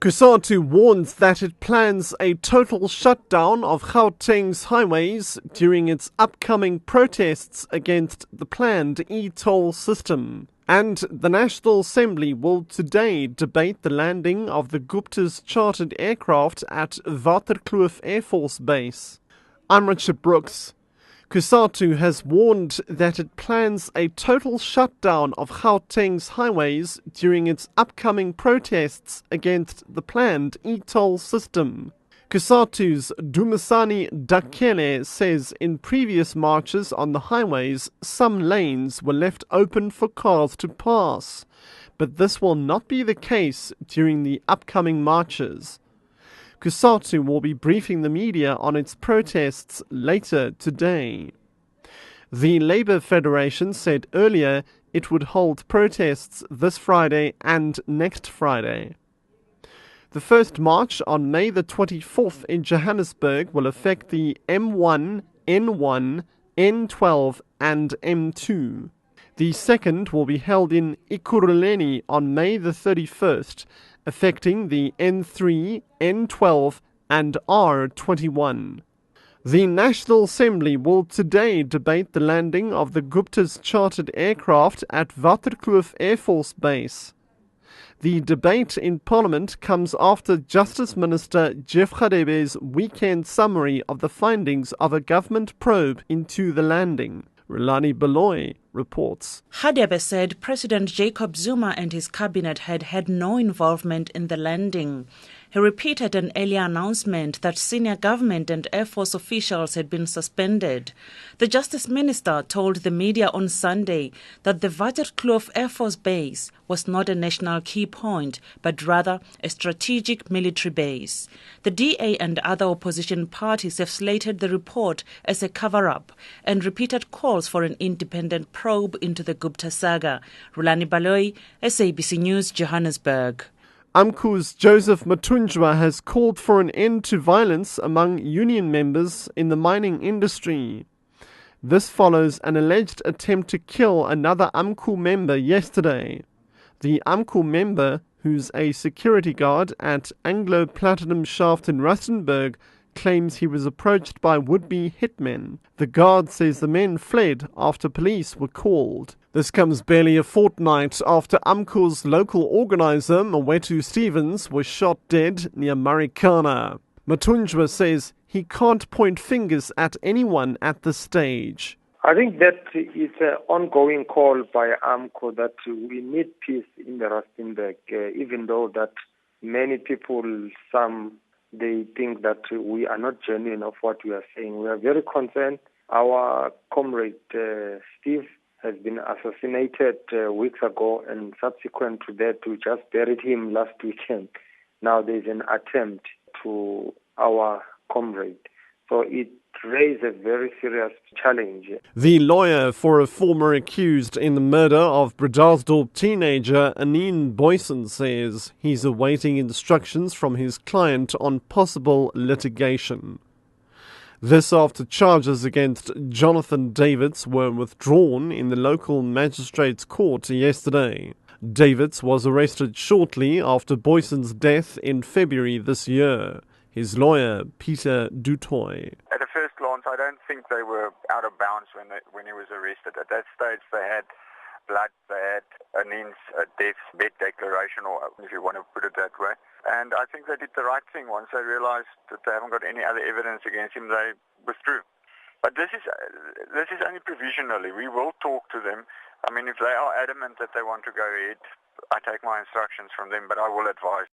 COSATU warns that it plans a total shutdown of Gauteng's highways during its upcoming protests against the planned e-toll system. And the National Assembly will today debate the landing of the Gupta's chartered aircraft at Waterkloof Air Force Base. I'm Richard Brooks. COSATU has warned that it plans a total shutdown of Gauteng's highways during its upcoming protests against the planned e-toll system. COSATU's Dumisani Dakele says in previous marches on the highways, some lanes were left open for cars to pass, but this will not be the case during the upcoming marches. COSATU will be briefing the media on its protests later today. The Labour Federation said earlier it would hold protests this Friday and next Friday. The first march on May the 24th in Johannesburg will affect the M1, N1, N12 and M2. The second will be held in Ekurhuleni on May the 31st, affecting the N3, N12 and R21. The National Assembly will today debate the landing of the Gupta's chartered aircraft at Waterkloof Air Force Base. The debate in Parliament comes after Justice Minister Jeff Gadebe's weekend summary of the findings of a government probe into the landing. Rulani Baloy reports. Gadebe said President Jacob Zuma and his cabinet had had no involvement in the landing. He repeated an earlier announcement that senior government and Air Force officials had been suspended. The Justice Minister told the media on Sunday that the Waterkloof Air Force Base was not a national key point, but rather a strategic military base. The DA and other opposition parties have slated the report as a cover-up and repeated calls for an independent probe into the Gupta saga. Rulani Baloy, SABC News, Johannesburg. AMCU's Joseph Matunjwa has called for an end to violence among union members in the mining industry. This follows an alleged attempt to kill another AMCU member yesterday. The AMCU member, who's a security guard at Anglo Platinum Shaft in Rustenburg, claims he was approached by would-be hitmen. The guard says the men fled after police were called. This comes barely a fortnight after AMCU's local organizer, Mwetu Stevens, was shot dead near Marikana. Matunjwa says he can't point fingers at anyone at this stage. I think that it's an ongoing call by AMCU that we need peace in the Rustenburg, even though that many people, they think that we are not genuine of what we are saying. We are very concerned. Our comrade Steve has been assassinated weeks ago, and subsequent to that, we just buried him last weekend. Now there's an attempt to our comrade. So it raised a very serious challenge. The lawyer for a former accused in the murder of Bredasdorp teenager Anine Boyson says he's awaiting instructions from his client on possible litigation. This after charges against Jonathan Davids were withdrawn in the local magistrate's court yesterday. Davids was arrested shortly after Boyson's death in February this year. His lawyer, Peter Dutoy. At a first glance, I don't think they were out of bounds when he was arrested. At that stage, they had blood, they had Anine's death bed declaration, or if you want to put it that way. And I think they did the right thing. Once they realized that they haven't got any other evidence against him, they withdrew. But this is only provisionally. We will talk to them. I mean, if they are adamant that they want to go ahead, I take my instructions from them, but I will advise.